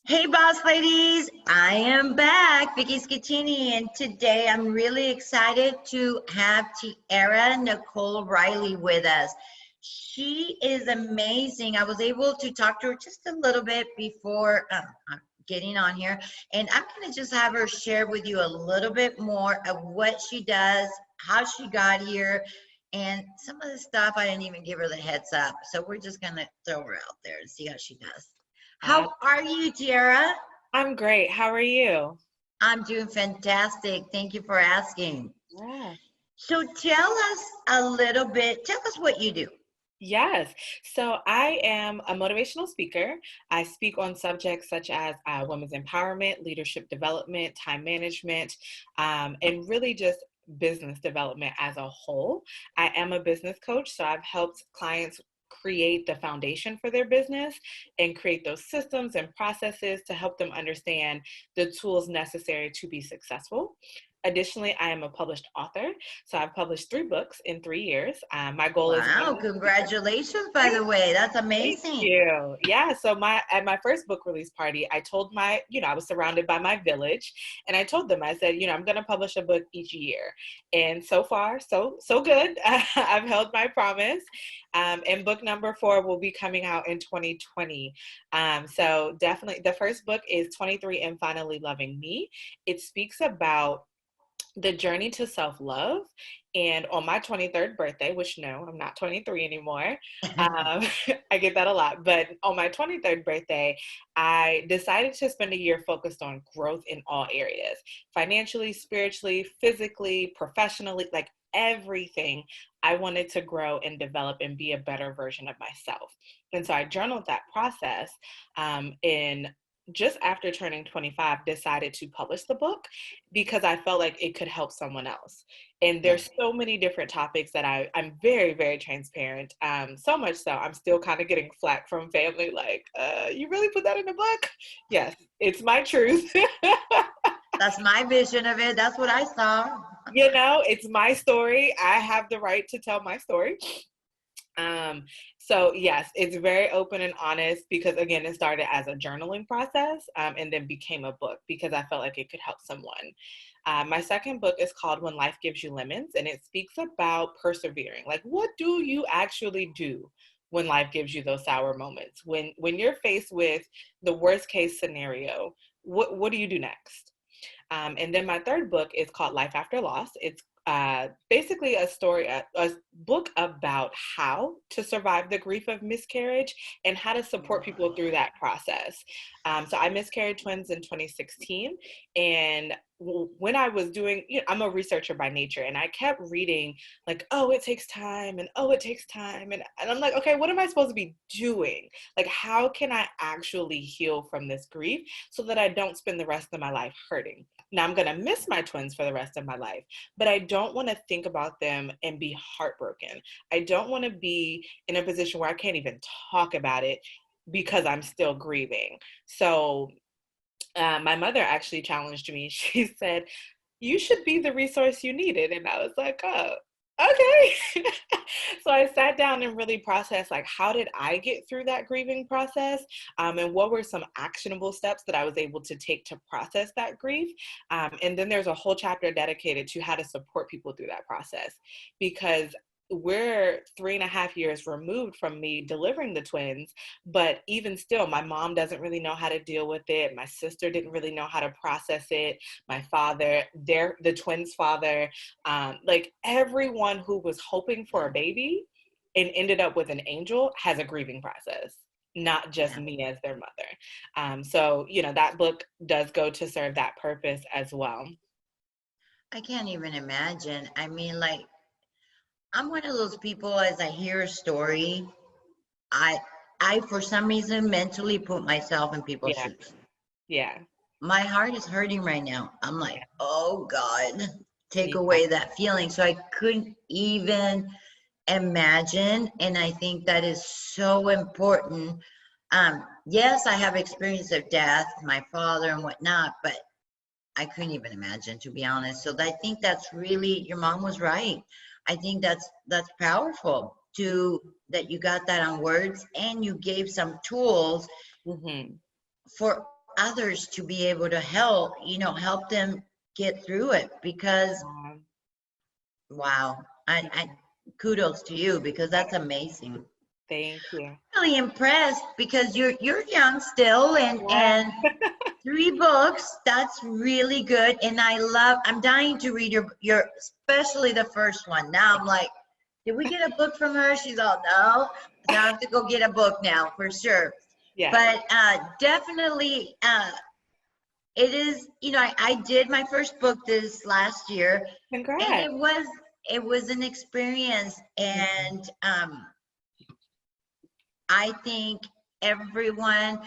Hey, boss ladies, I am back, Vicky Scattini, and today I'm really excited to have Tiara Nicole Riley with us. She is amazing. I was able to talk to her just a little bit before getting on here, and I'm going to just have her share with you a little bit more of what she does, how she got here, and some of the stuff I didn't even give her the heads up. So we're just going to throw her out there and see how she does. Uh, How are you, Tiara? I'm great. How are you? I'm doing fantastic. Thank you for asking. Yeah. So tell us a little bit, tell us what you do. Yes. So I am a motivational speaker. I speak on subjects such as women's empowerment, leadership development, time management, and really just business development as a whole. I am a business coach, so I've helped clients create the foundation for their business and create those systems and processes to help them understand the tools necessary to be successful. Additionally, I am a published author. So I've published 3 books in 3 years. My goal is Wow, one. congratulations, by the way. That's Thank amazing. you. Yeah. So at my first book release party, I told I was surrounded by my village, and I told them, I said, I'm going to publish a book each year, and so far, so good. I've held my promise, and book number 4 will be coming out in 2020. So definitely, the first book is 23 and Finally Loving Me. It speaks about the journey to self-love. And on my 23rd birthday, which no, I'm not 23 anymore. I get that a lot. But on my 23rd birthday, I decided to spend a year focused on growth in all areas, financially, spiritually, physically, professionally, like everything. I wanted to grow and develop and be a better version of myself. And so I journaled that process in just after turning 25, decided to publish the book because I felt like it could help someone else. And Yeah. there's so many different topics that I'm very, very transparent. So much so I'm still kind of getting flack from family, like, you really put that in the book? Yes, it's my truth. That's my vision of it. That's what I saw. It's my story. I have the right to tell my story. So yes, it's very open and honest because again, it started as a journaling process and then became a book because I felt like it could help someone. My second book is called When Life Gives You Lemons, and it speaks about persevering. Like, what do you actually do when life gives you those sour moments? When you're faced with the worst case scenario, what do you do next? And then my third book is called Life After Loss. It's basically a book about how to survive the grief of miscarriage and how to support people through that process. So I miscarried twins in 2016, and when I was doing, I'm a researcher by nature, and I kept reading like, oh, it takes time, and oh, it takes time, and I'm like, okay, what am I supposed to be doing? Like, how can I actually heal from this grief so that I don't spend the rest of my life hurting? Now I'm gonna miss my twins for the rest of my life, but I don't want to think about them and be heartbroken. I don't want to be in a position where I can't even talk about it because I'm still grieving. So my mother actually challenged me. She said, you should be the resource you needed. And I was like, oh, okay. So I sat down and really processed, like, how did I get through that grieving process? And what were some actionable steps that I was able to take to process that grief? And then there's a whole chapter dedicated to how to support people through that process, because we're 3.5 years removed from me delivering the twins, but even still, my mom doesn't really know how to deal with it. My sister didn't really know how to process it. My father, the twins' father, like everyone who was hoping for a baby and ended up with an angel has a grieving process, not just Yeah. me as their mother. So, that book does go to serve that purpose as well. I can't even imagine. I mean, like, I'm one of those people, as I hear a story, I I for some reason mentally put myself in people's Yeah, shoes. yeah, My heart is hurting right now. I'm like, yeah, oh God, take yeah, away that feeling. So I couldn't even imagine. And I think that is so important. Yes, I have experience of death, my father and whatnot, but I couldn't even imagine, to be honest. So I think that's really, your mom was right. I think that's powerful to that you got that on words and you gave some tools mm-hmm. for others to be able to help, help them get through it, because wow, I kudos to you, because that's amazing. Thank you. Really impressed, because you're young still, and 3 books, that's really good. And I'm dying to read your especially the first one. Now I'm like, did we get a book from her? She's all, no. So I have to go get a book now for sure. Yeah. But definitely, it is, I did my first book this last year. Congrats. And it was an experience. And I think everyone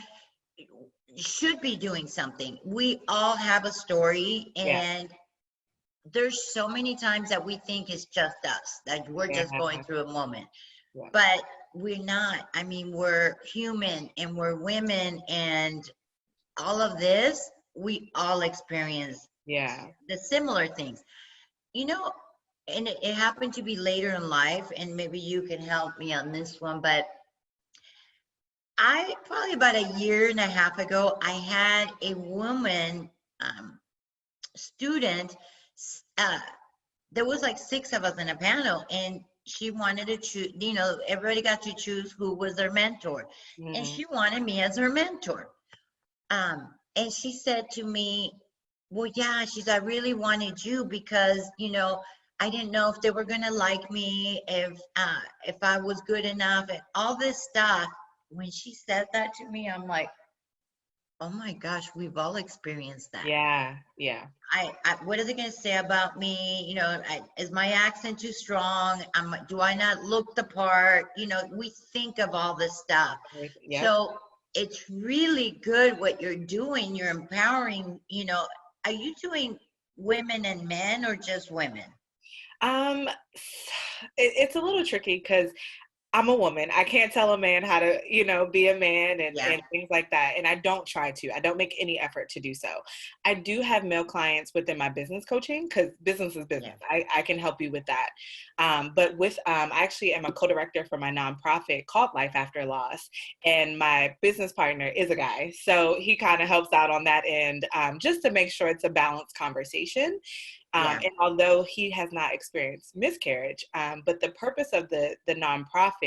should be doing something. We all have a story, and there's so many times that we think it's just us, that we're just going through a moment, but we're not. I mean, we're human, and we're women, and all of this, we all experience the similar things, and it happened to be later in life, and maybe you can help me on this one, but I probably about a year and a half ago, I had a woman student. There was like 6 of us in a panel, and she wanted to choose. Everybody got to choose who was their mentor, and she wanted me as her mentor. And she said to me, "Well, yeah," she's, "I really wanted you because I didn't know if they were gonna like me, if I was good enough, and all this stuff." When she said that to me, I'm like, oh my gosh, we've all experienced that. Yeah. I what are they going to say about me? Is my accent too strong? Do I not look the part? We think of all this stuff. So it's really good what you're doing. You're empowering, are you doing women and men, or just women? It's a little tricky because I'm a woman. I can't tell a man how to, be a man and things like that. And I don't try to. I don't make any effort to do so. I do have male clients within my business coaching, because business is business. Yeah. I can help you with that. But I actually am a co-director for my nonprofit called Life After Loss. And my business partner is a guy. So he kind of helps out on that end, just to make sure it's a balanced conversation. And although he has not experienced miscarriage, but the purpose of the nonprofit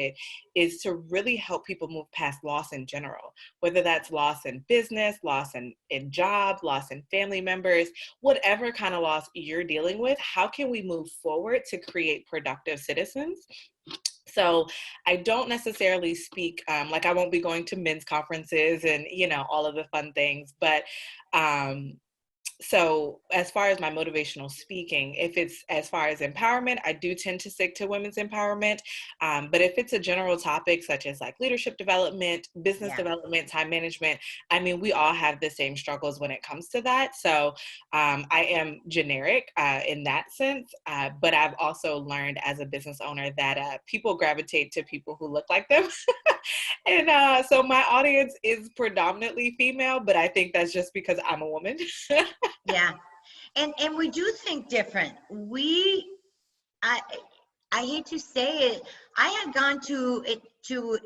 is to really help people move past loss in general, whether that's loss in business, loss in job, loss in family members, whatever kind of loss you're dealing with. How can we move forward to create productive citizens? So I don't necessarily speak, like I won't be going to men's conferences and, all of the fun things, but so as far as my motivational speaking, if it's as far as empowerment, I do tend to stick to women's empowerment. But if it's a general topic such as like leadership development, business development, time management, I mean, we all have the same struggles when it comes to that. So I am generic in that sense. But I've also learned as a business owner that people gravitate to people who look like them. And so my audience is predominantly female, but I think that's just because I'm a woman. Yeah. And we do think different. I hate to say it. I had gone to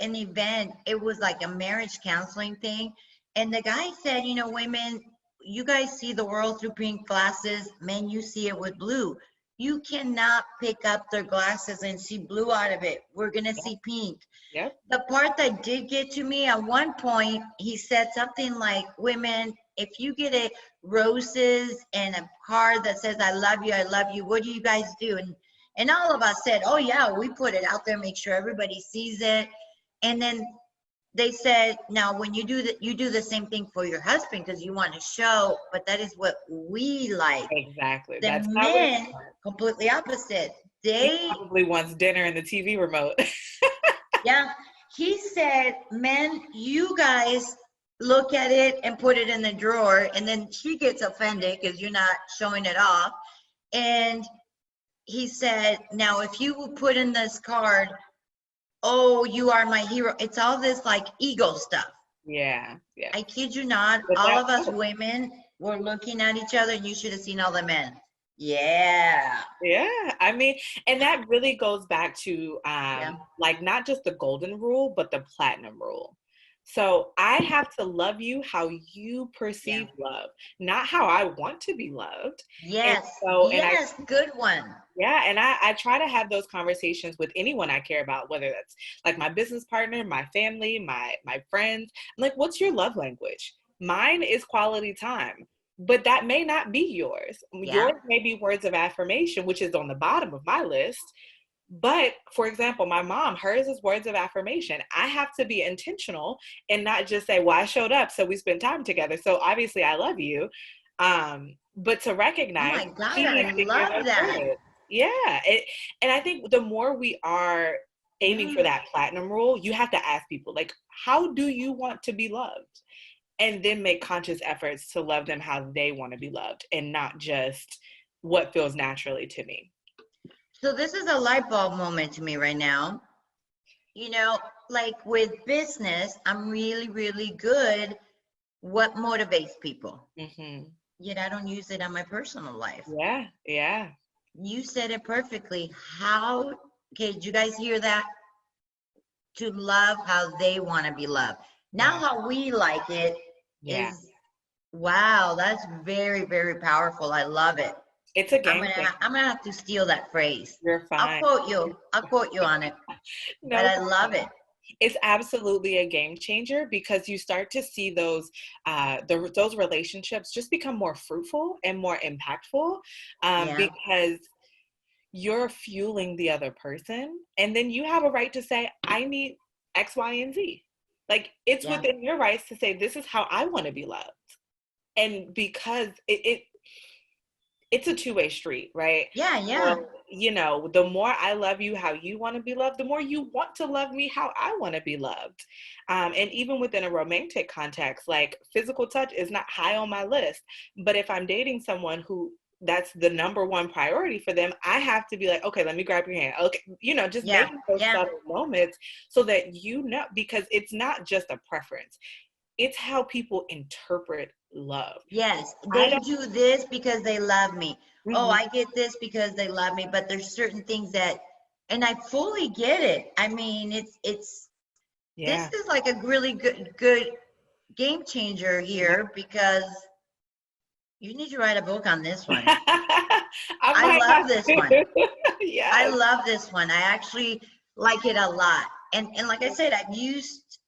an event. It was like a marriage counseling thing. And the guy said, women, you guys see the world through pink glasses. Men, you see it with blue. You cannot pick up their glasses and see blue out of it. We're going to see pink. Yep. The part that did get to me, at one point, he said something like, women, if you get a roses and a card that says, I love you, what do you guys do? And all of us said, oh yeah, we put it out there, make sure everybody sees it. And then they said, now when you do that, you do the same thing for your husband because you want to show, but that is what we like. Exactly. The That's men, completely opposite. He probably wants dinner and the TV remote. Yeah. He said, men, you guys look at it and put it in the drawer. And then she gets offended because you're not showing it off. And he said, now if you will put in this card, oh, you are my hero. It's all this like ego stuff. Yeah. I kid you not. But all of us women were looking at each other, and you should have seen all the men. Yeah. I mean, and that really goes back to like not just the golden rule, but the platinum rule. So I have to love you how you Yeah. perceive love, not how I want to be loved. And Yes. so, and I, Yes. Good one. yeah, and I try to have those conversations with anyone I care about, whether that's like my business partner, my family, my friends. I'm like, what's your love language? Mine is quality time, but that may not be yours. Yeah. Yours may be words of affirmation, which is on the bottom of my list. But for example, my mom, hers is words of affirmation. I have to be intentional and not just say, well, I showed up, so we spent time together. So obviously I love you. But to Oh recognize my God. she needs I to hear love those that. words. Yeah. And I think the more we are aiming for Mm. that platinum rule, you have to ask people, like, how do you want to be loved? And then make conscious efforts to love them how they want to be loved and not just what feels naturally to me. So this is a light bulb moment to me right now. You know, like with business, I'm really, really good. What motivates people? Hmm. Yet I don't use it on my personal life. Yeah, yeah, You said it perfectly. How, okay, did you guys hear that? To love how they want to be loved. Now, yeah, how we like it yeah. is, wow, that's very, very powerful. I love it. It's a I'm game gonna, changer. I'm gonna have to steal that phrase. You're I'll fine. quote you. I'll quote you on it. But No I problem. love it. It's absolutely a game changer because you start to see those relationships just become more fruitful and more impactful, Yeah, because you're fueling the other person, and then you have a right to say, I need X, Y, and Z. Like, it's yeah, within your rights to say, this is how I want to be loved. And because it's a two-way street, right? yeah, yeah. So, the more I love you how you want to be loved, the more you want to love me how I want to be loved. And even within a romantic context, like, physical touch is not high on my list. But if I'm dating someone who that's the number one priority for them, I have to be like, okay, let me grab your hand. Okay, just Yeah, making those yeah. subtle moments so that because it's not just a preference. It's how people interpret love. Yes, I they don't. do this because they love me. Oh, Mhm. I get this because they love me, but there's certain things that, and I fully get it. I mean, this Yeah. is like a really good game changer Yeah. here because you need to write a book on this one. I I might love have this one. to. I Yes. love this one. I actually like it a lot. And like I said, I've used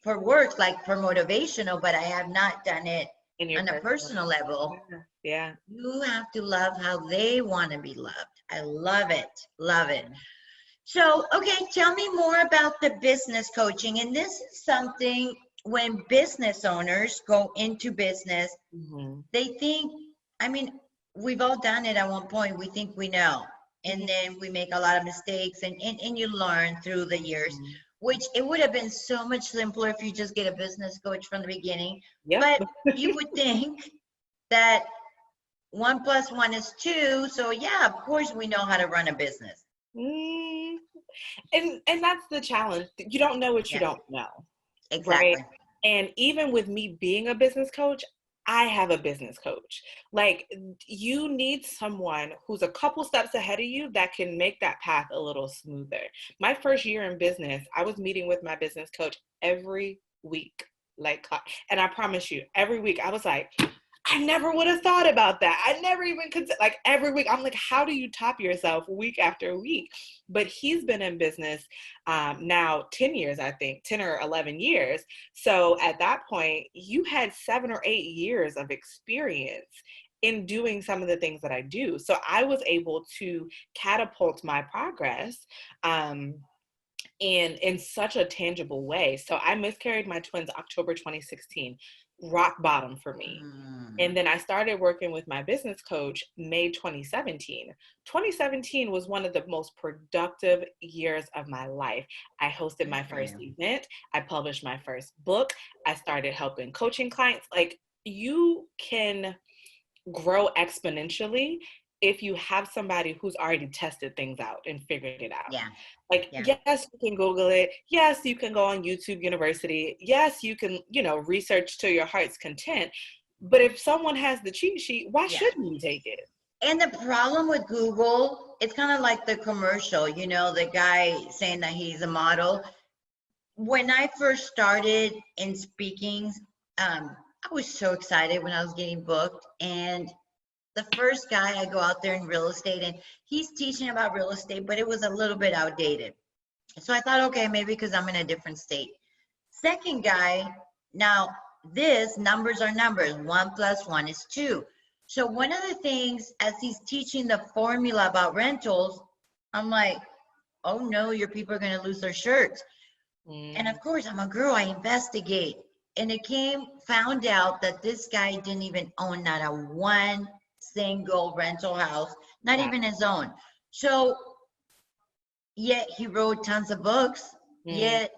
for work, like for motivational, but I have not done it In your on a personal. personal level. Yeah. Yeah. You have to love how they want to be loved. I love it. Love it. So, okay, tell me more about the business coaching. And this is something when business owners go into business, Hmm. they think, I mean, we've all done it at one point. We think we know. And Hmm. then we make a lot of mistakes and you learn through the years, Hmm. which it would have been so much simpler if you just get a business coach from the beginning. Yep. But you would think that 1 + 1 is 2. So yeah, of course we know how to run a business. Mm. And that's the challenge. You don't know what you Yeah, don't know, right? exactly. And even with me being a business coach, I have a business coach. Like, you need someone who's a couple steps ahead of you that can make that path a little smoother. My first year in business, I was meeting with my business coach every week. Like, and I promise you, every week I was like, I never would have thought about that. I never even considered, like, every week. I'm like, how do you top yourself week after week? But he's been in business now 10 years, I think, 10 or 11 years. So at that point, you had 7 or 8 years of experience in doing some of the things that I do. So I was able to catapult my progress. In such a tangible way. So I miscarried my twins October 2016, rock bottom for me. Mm, And then I started working with my business coach May 2017. 2017 was one of the most productive years of my life. I hosted good my for first you. event. I published my first book. I started helping coaching clients. Like, you can grow exponentially if you have somebody who's already tested things out and figured it out. Yeah, Like, yeah. yes, you can Google it. Yes, you can go on YouTube University. Yes, you can, research to your heart's content. But if someone has the cheat sheet, why Yeah. shouldn't you take it? And the problem with Google, it's kind of like the commercial, the guy saying that he's a model. when I first started in speaking, I was so excited when I was getting booked. And the first guy, I go out there in real estate, and he's teaching about real estate, but it was a little bit outdated. So I thought, okay, maybe because I'm in a different state. Second guy, now this numbers are numbers. 1 + 1 is 2. So one of the things, as he's teaching the formula about rentals, I'm like, oh no, your people are going to lose their shirts. And of course, I'm a girl, I investigate. And it found out that this guy didn't even own not a one single rental house, not even his own. So, yet he wrote tons of books, yet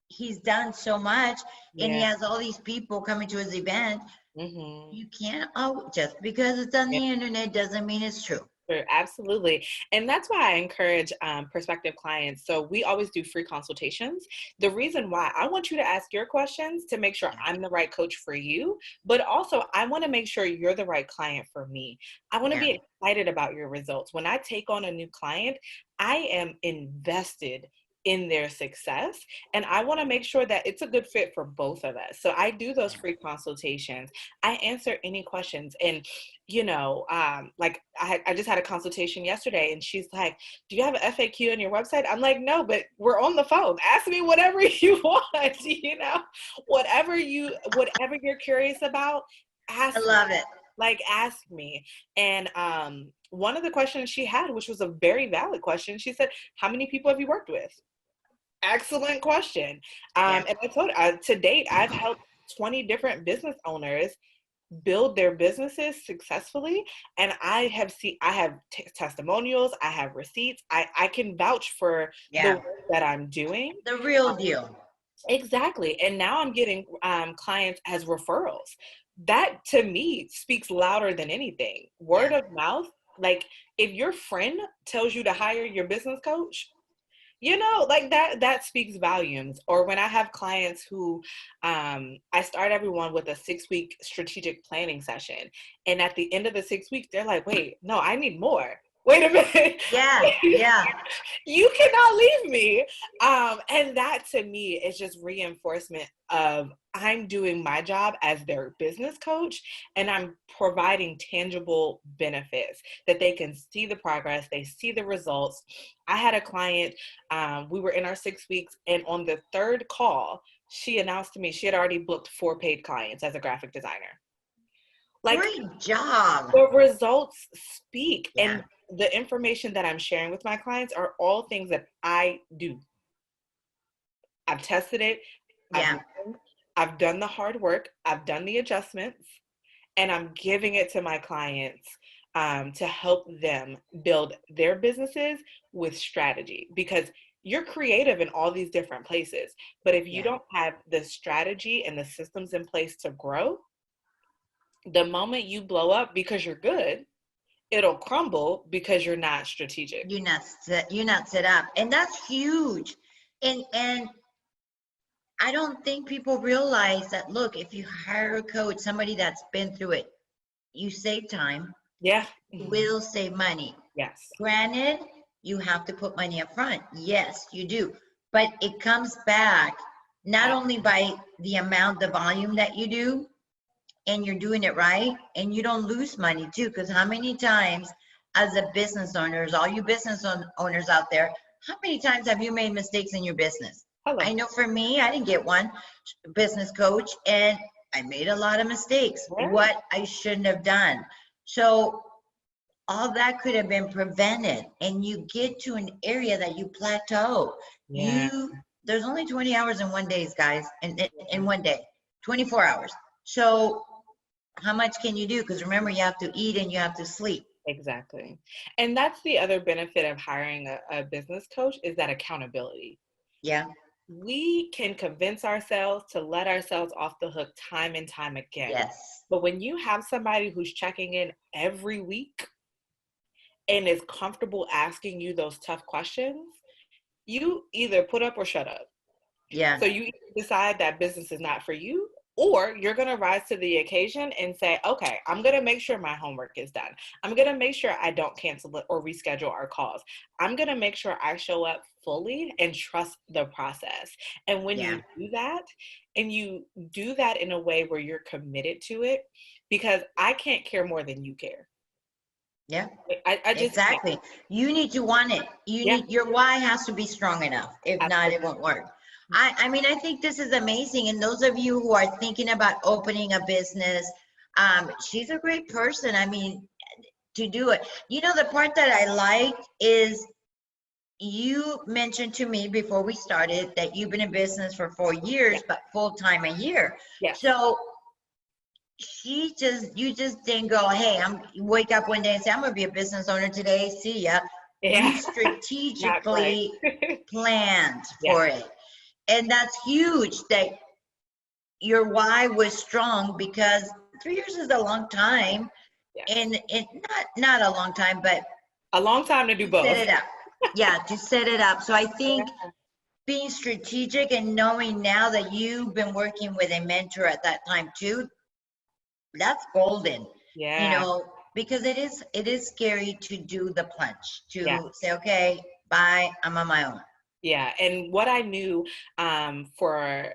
he's done so much, and he has all these people coming to his event. You can't, just because it's on the internet doesn't mean it's true. Sure, absolutely. And that's why I encourage prospective clients. So we always do free consultations. The reason why I want you to ask your questions to make sure I'm the right coach for you, but also I want to make sure you're the right client for me. I want to be excited about your results. When I take on a new client, I am invested in their success, and I want to make sure that it's a good fit for both of us. So I do those free consultations. I answer any questions. And like I just had a consultation yesterday, and she's like, do you have an FAQ on your website? I'm like, no, but we're on the phone. Ask me whatever you want, whatever you're curious about, ask I love it. Like, ask me. And one of the questions she had, which was a very valid question, she said, how many people have you worked with? Excellent question. And I told her, to date, I've helped 20 different business owners build their businesses successfully. And I have testimonials, I have receipts. I can vouch for the work that I'm doing. The real deal. Exactly. And now I'm getting clients as referrals. That to me speaks louder than anything. Word of mouth. Like, if your friend tells you to hire your business coach, like that speaks volumes. Or when I have clients who, I start everyone with a 6-week strategic planning session. And at the end of the 6 weeks, they're like, wait, no, I need more. Wait a minute. Yeah. You cannot leave me. And that to me is just reinforcement of I'm doing my job as their business coach, and I'm providing tangible benefits that they can see the progress, they see the results. I had a client, we were in our 6 weeks, and on the third call, she announced to me she had already booked 4 paid clients as a graphic designer. Like, great job. The results speak. And the information that I'm sharing with my clients are all things that I do. I've tested it. I've done the hard work. I've done the adjustments, and I'm giving it to my clients to help them build their businesses with strategy, because you're creative in all these different places. But if you don't have the strategy and the systems in place to grow, the moment you blow up because you're good, it'll crumble because you're not strategic. You're not set up. And that's huge. And I don't think people realize that, look, if you hire a coach, somebody that's been through it, you save time. Yeah. You will save money. Yes. Granted, you have to put money up front. Yes, you do. But it comes back not only by the amount, the volume that you do, and you're doing it right, and you don't lose money too, because how many times as a business owners, all you business owners out there, how many times have you made mistakes in your business? I know for me, I didn't get one business coach, and I made a lot of mistakes, what I shouldn't have done. So all that could have been prevented, and you get to an area that you plateau. There's only 20 hours in one day, guys, in one day, 24 hours. So how much can you do? Because remember, you have to eat and you have to sleep. Exactly. And that's the other benefit of hiring a business coach, is that accountability. Yeah. We can convince ourselves to let ourselves off the hook time and time again. Yes. But when you have somebody who's checking in every week and is comfortable asking you those tough questions, you either put up or shut up. Yeah. So you decide that business is not for you, Or you're going to rise to the occasion and say, okay, I'm going to make sure my homework is done. I'm going to make sure I don't cancel it or reschedule our calls. I'm going to make sure I show up fully and trust the process. And when Yeah. you do that, and you do that in a way where you're committed to it, because I can't care more than you care. Yeah. I just can't. Exactly. You need to want it. Yeah, Your why has to be strong enough. If not, it absolutely. won't work. I mean, I think this is amazing. And those of you who are thinking about opening a business, she's a great person. I mean, to do it. You know, the part that I liked is you mentioned to me before we started that you've been in business for 4 years, Yeah. but full time a year. Yes. So you just didn't go, hey, wake up one day and say, I'm gonna be a business owner today, see ya. You Yeah. Not quite. strategically planned Yeah. for it. And that's huge that your why was strong, because 3 years is a long time. Yeah. And it not a long time, but A long time to do set both. it up. Yeah, to set it up. So I think Yeah. being strategic and knowing now that you've been working with a mentor at that time too, that's golden, you Yeah. know, because it is scary to do the plunge, Yeah. to say, okay, bye, I'm on my own. Yeah. And what I knew for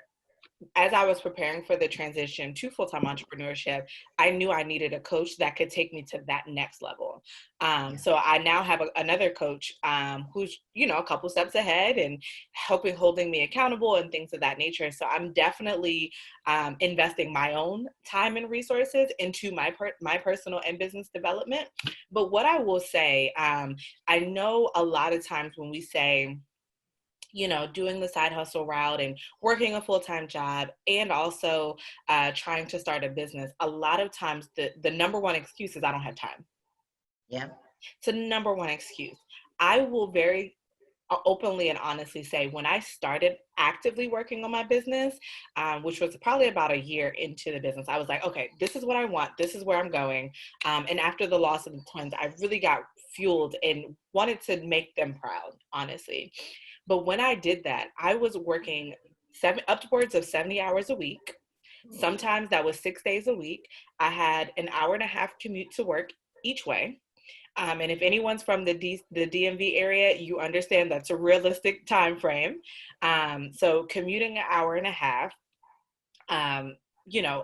as I was preparing for the transition to full-time entrepreneurship, I knew I needed a coach that could take me to that next level. Yeah. So I now have another coach who's, a couple steps ahead and holding me accountable and things of that nature. So I'm definitely investing my own time and resources into my personal and business development. But what I will say, I know a lot of times when we say, doing the side hustle route and working a full-time job and also trying to start a business, a lot of times the number one excuse is I don't have time. Yeah. It's the number one excuse. I will very openly and honestly say when I started actively working on my business, which was probably about a year into the business, I was like, okay, this is what I want. This is where I'm going. And after the loss of the twins, I really got fueled and wanted to make them proud, honestly. But when I did that, I was working upwards of 70 hours a week. Sometimes that was 6 days a week. I had an hour and a half commute to work each way. And if anyone's from the DMV area, you understand that's a realistic time frame. So commuting an hour and a half,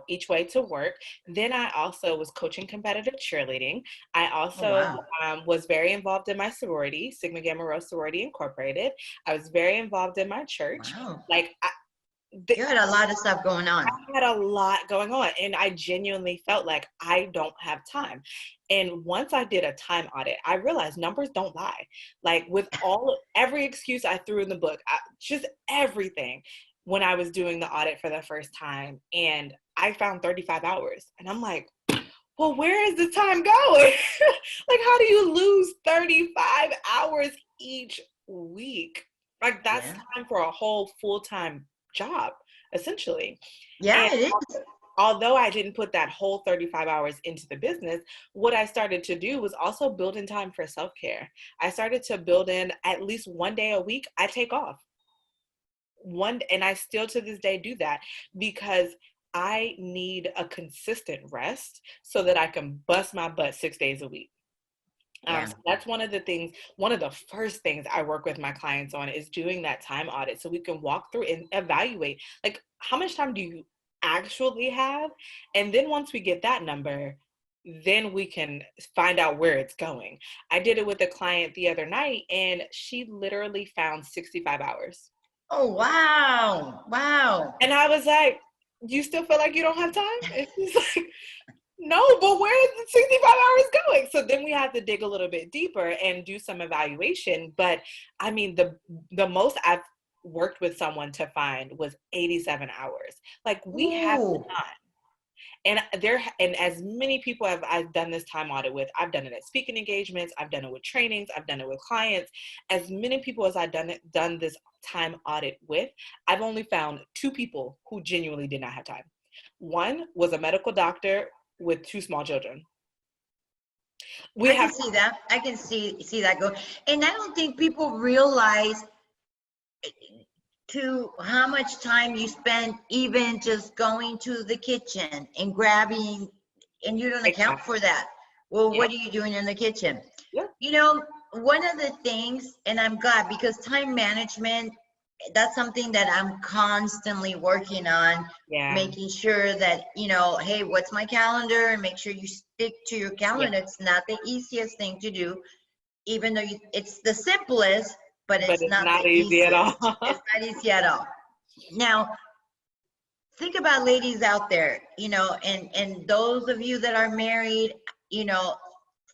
each way to work. Then I also was coaching competitive cheerleading. I Oh, also wow. was very involved in my sorority, Sigma Gamma Rho Sorority Incorporated. I was very involved in my church. Wow. Like You had a lot of stuff going on. I had a lot going on, and I genuinely felt like I don't have time. And once I did a time audit, I realized numbers don't lie. Like with every excuse I threw in the book, just everything, when I was doing the audit for the first time, and I found 35 hours. And I'm like, well, where is the time going? Like, how do you lose 35 hours each week? Like, that's Yeah. time for a whole full-time job, essentially. Yeah, And it is. although I didn't put that whole 35 hours into the business, what I started to do was also build in time for self-care. I started to build in at least one day a week I take off. And I still to this day do that because I need a consistent rest so that I can bust my butt 6 days a week. Yeah. So that's one of the first things I work with my clients on is doing that time audit so we can walk through and evaluate, like, how much time do you actually have? And then once we get that number, then we can find out where it's going. I did it with a client the other night and she literally found 65 hours. Oh, wow. Wow. And I was like, do you still feel like you don't have time? And she's like, no, but where is the 65 hours going? So then we had to dig a little bit deeper and do some evaluation. But I mean, the most I've worked with someone to find was 87 hours. Like we have the Ooh. time. And as many people I've done this time audit with, I've done it at speaking engagements, I've done it with trainings, I've done it with clients. As many people as I've done this time audit with, I've only found 2 people who genuinely did not have time. One was a medical doctor with 2 small children. I can see that. I can see that go. And I don't think people realize to how much time you spend even just going to the kitchen and grabbing, and you don't account Exactly. for that. Well, Yeah. what are you doing in the kitchen? Yeah. You know, one of the things, and I'm glad because time management, that's something that I'm constantly working on, Yeah. making sure that, you know, hey, what's my calendar? And make sure you stick to your Yeah. calendar. It's not the easiest thing to do, even though it's the simplest, but But it's it's not the not easy at all. easiest. It's not easy at all. Now, think about ladies out there, you know, and those of you that are married, you know,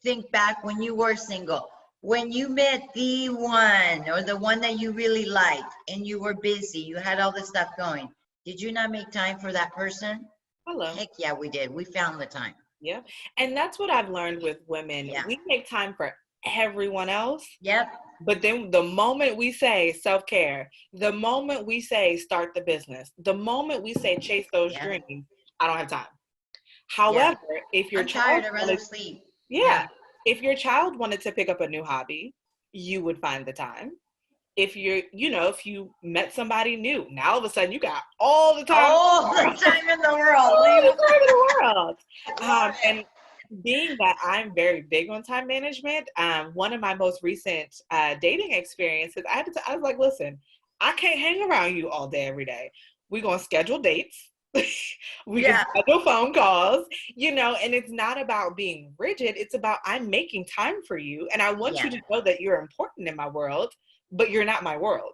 think back when you were single, when you met the one or the one that you really liked and you were busy, you had all this stuff going. Did you not make time for that person? Hello. Heck yeah, we did. We found the time. Yeah. And that's what I've learned with women. Yeah. We make time for everyone else. Yep. But then the moment we say self-care, the moment we say start the business, the moment we say chase those Yeah. dreams, I don't have time. Yeah. However, if your I'm tired. child I'd rather wanted, sleep. yeah, Yeah. if your child wanted to pick up a new hobby, you would find the time. If you're, if you met somebody new, now all of a sudden you got all the time in All the the world. time in the world. All the time in the world. Love it. And being that I'm very big on time management, one of my most recent dating experiences, I was like, listen, I can't hang around you all day, every day. We're going to schedule dates. We can Yeah. schedule phone calls, and it's not about being rigid. It's about I'm making time for you. And I want Yeah. you to know that you're important in my world, but you're not my world.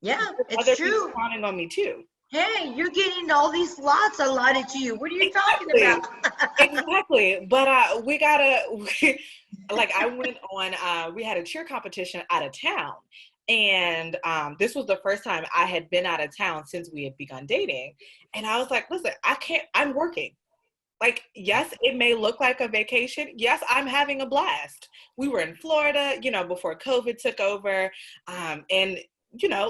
Yeah, There's it's other people true. counting on me too. Hey, you're getting all these slots allotted to you. What are you talking Exactly. about? Exactly. But like I went on, we had a cheer competition out of town. And this was the first time I had been out of town since we had begun dating. And I was like, listen, I'm working. Like, yes, it may look like a vacation. Yes, I'm having a blast. We were in Florida, before COVID took over. And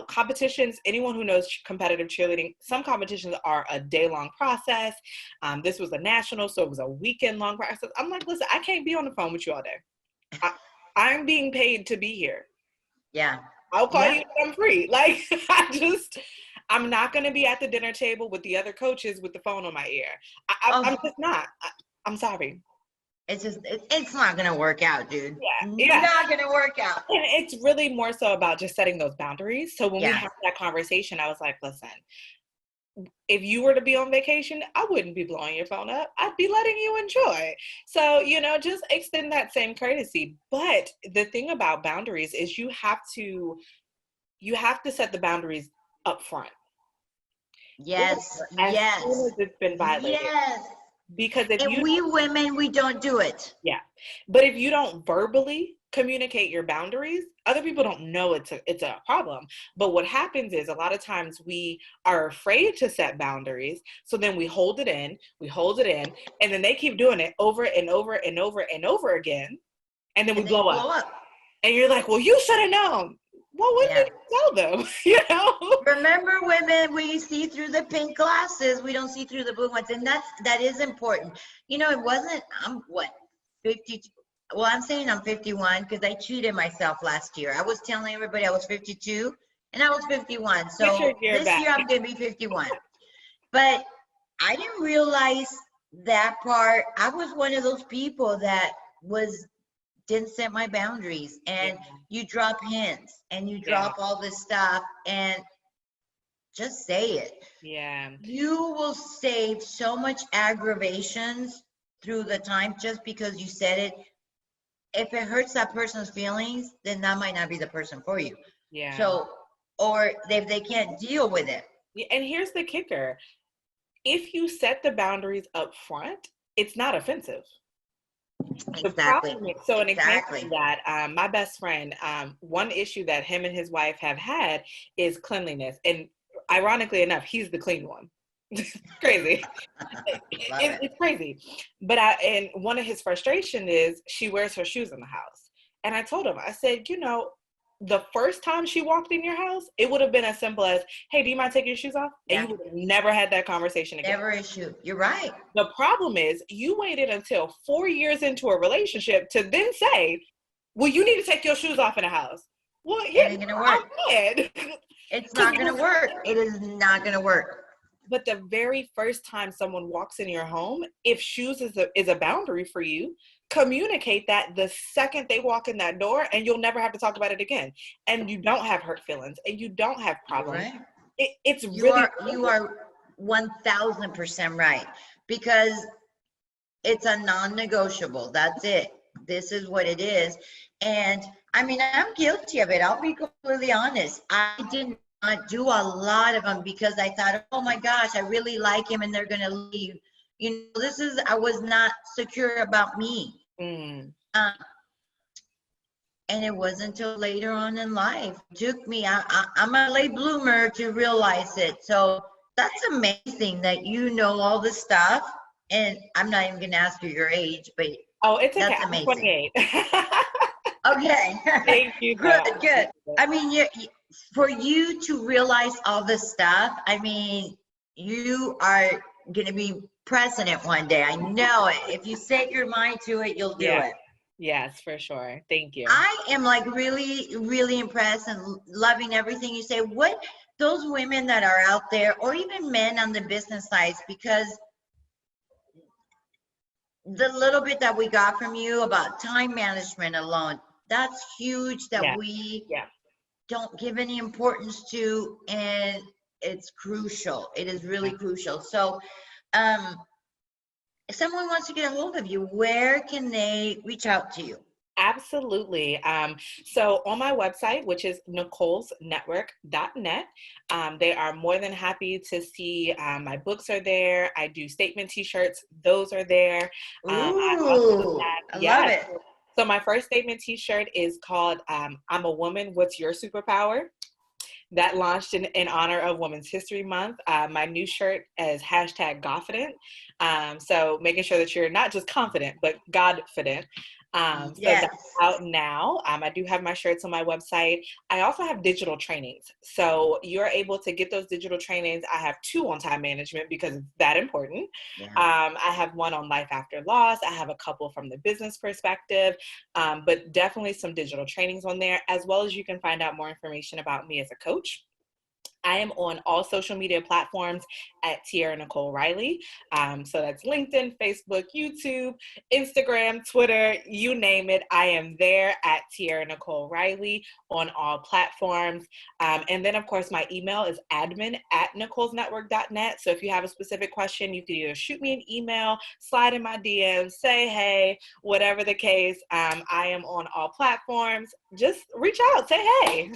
competitions, anyone who knows competitive cheerleading, some competitions are a day-long process. This was a national, so it was a weekend-long process. I'm like, listen, I can't be on the phone with you all day. I'm being paid to be here. Yeah. I'll call Yeah. you when I'm free. Like, I'm not going to be at the dinner table with the other coaches with the phone on my ear. I'm just not. I'm sorry. It's not gonna work out, dude. Yeah. Not gonna work out. And it's really more so about just setting those boundaries. So when we Yeah. had that conversation, I was like, listen, if you were to be on vacation, I wouldn't be blowing your phone up. I'd be letting you enjoy. So, just extend that same courtesy. But the thing about boundaries is you have to set the boundaries up front. Yes. As Yes. soon as it's been violated. Yes. Because if And we women, we don't do it. yeah. But if you don't verbally communicate your boundaries, other people don't know it's a problem. But what happens is a lot of times we are afraid to set boundaries. So then we hold it in, and then they keep doing it over and over and over and over again. And then we blow up. And you're like, well, you should have known. Well, what did you tell them? Remember, women, we see through the pink glasses. We don't see through the blue ones. And that is important. It wasn't, I'm what, 52? Well, I'm saying I'm 51 because I cheated myself last year. I was telling everybody I was 52 and I was 51. So this year I'm going to be 51. But I didn't realize that part. I was one of those people that didn't set my boundaries, and you drop hints and you drop all this stuff, and just say it. Yeah. You will save so much aggravations through the time just because you said it. If it hurts that person's feelings, then that might not be the person for you. Yeah. So, or if they can't deal with it. And here's the kicker. If you set the boundaries up front, it's not offensive. Exactly. So an example of that, my best friend, one issue that him and his wife have had is cleanliness. And ironically enough, he's the clean one. Crazy. It's crazy. But and one of his frustration is she wears her shoes in the house. And I told him, I said, the first time she walked in your house, it would have been as simple as, hey, do you mind taking your shoes off? And you would have never had that conversation again. Never issue. You're right. The problem is you waited until 4 years into a relationship to then say, well, you need to take your shoes off in the house. Well, it ain't gonna work. I'm dead. It's not going to work. It is not going to work. But the very first time someone walks in your home, if shoes is a boundary for you, communicate that the second they walk in that door, and you'll never have to talk about it again. And you don't have hurt feelings, and you don't have problems. Right. It's You really are 1000% right, because it's a non-negotiable. That's it. This is what it is. And I mean, I'm guilty of it. I'll be completely honest. I did not do a lot of them because I thought, oh my gosh, I really like him and they're going to leave. You know, I was not secure about me. And it wasn't until later on in life. It took me, I'm a late bloomer to realize it. So that's amazing that you know all this stuff. And I'm not even going to ask you your age, but it's okay. that's amazing. I'm 28. Okay. Thank you. Good. I mean, for you to realize all this stuff, I mean, you are going to be president one day. I know it. If you set your mind to it, you'll do it. Yes, for sure. Thank you. I am like really, really impressed and loving everything you say. What those women that are out there, or even men on the business sides, because the little bit that we got from you about time management alone, that's huge that we don't give any importance to, and it's crucial. It is really crucial. So if someone wants to get a hold of you, where can they reach out to you? Absolutely. So on my website, which is nicolesnetwork.net, they are more than happy to see my books are there. I do statement t-shirts. Those are there. I love it. So my first statement t-shirt is called I'm a Woman, What's Your Superpower? That launched in honor of Women's History Month. My new shirt is #Godfident. So making sure that you're not just confident, but Godfident. So that's out now. I do have my shirts on my website. I also have digital trainings. So you're able to get those digital trainings. I have 2 on time management because it's that important. I have one on life after loss. I have a couple from the business perspective, but definitely some digital trainings on there, as well as you can find out more information about me as a coach. I am on all social media platforms at Tiara Nicole Riley. So that's LinkedIn, Facebook, YouTube, Instagram, Twitter, you name it. I am there at Tiara Nicole Riley on all platforms. And then, of course, my email is admin@nicolesnetwork.net. So if you have a specific question, you can either shoot me an email, slide in my DMs, say hey, whatever the case. I am on all platforms. Just reach out, say hey.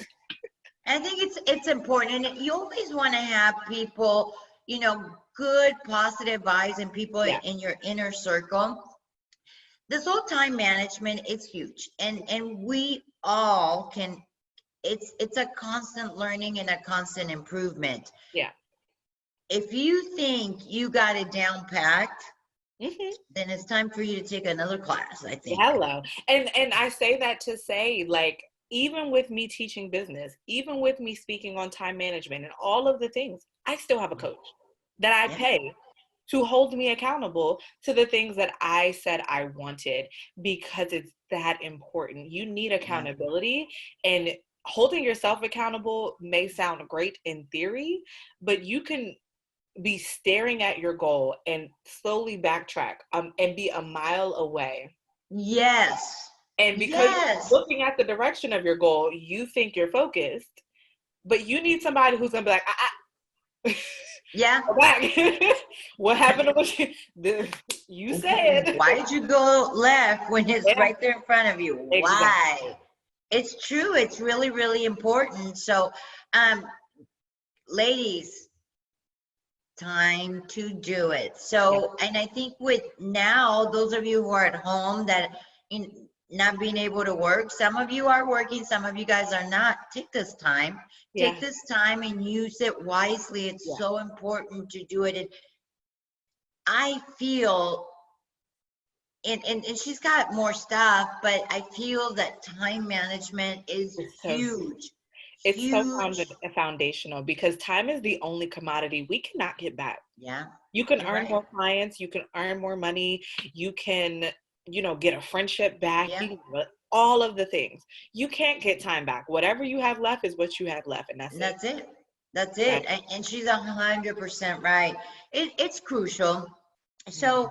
I think it's important, and you always want to have people, you know, good, positive vibes and people in your inner circle. This whole time management is huge, and we all can. It's a constant learning and a constant improvement. Yeah. If you think you got it down packed, then it's time for you to take another class, I think. Hello, and I say that to say, like, even with me teaching business, even with me speaking on time management and all of the things, I still have a coach that I pay to hold me accountable to the things that I said I wanted, because it's that important. You need accountability, and holding yourself accountable may sound great in theory, but you can be staring at your goal and slowly backtrack and be a mile away. Yes. And because you're looking at the direction of your goal, you think you're focused, but you need somebody who's gonna be like, go back. What happened to what you said? Why did you go left when it's right there in front of you? Exactly. Why? It's true. It's really, really important. So, ladies, time to do it. So, and I think with now, those of you who are at home that not being able to work, some of you are working, some of you guys are not. Take this time. Take this time and use it wisely. It's so important to do it. And I feel, and she's got more stuff, but I feel that time management is huge. It's so foundational, because time is the only commodity we cannot get back. You can earn more clients, you can earn more money, you can, you know, get a friendship back, all of the things. You can't get time back. Whatever you have left is what you have left, and that's it. That's it. And she's 100% right. It's crucial. So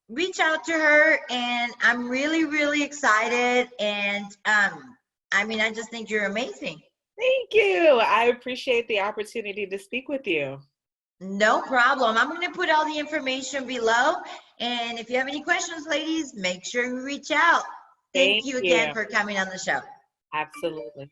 reach out to her, and I'm really, really excited. And I mean, I just think you're amazing. Thank you. I appreciate the opportunity to speak with you. No problem. I'm going to put all the information below. And if you have any questions, ladies, make sure you reach out. Thank you again for coming on the show. Absolutely.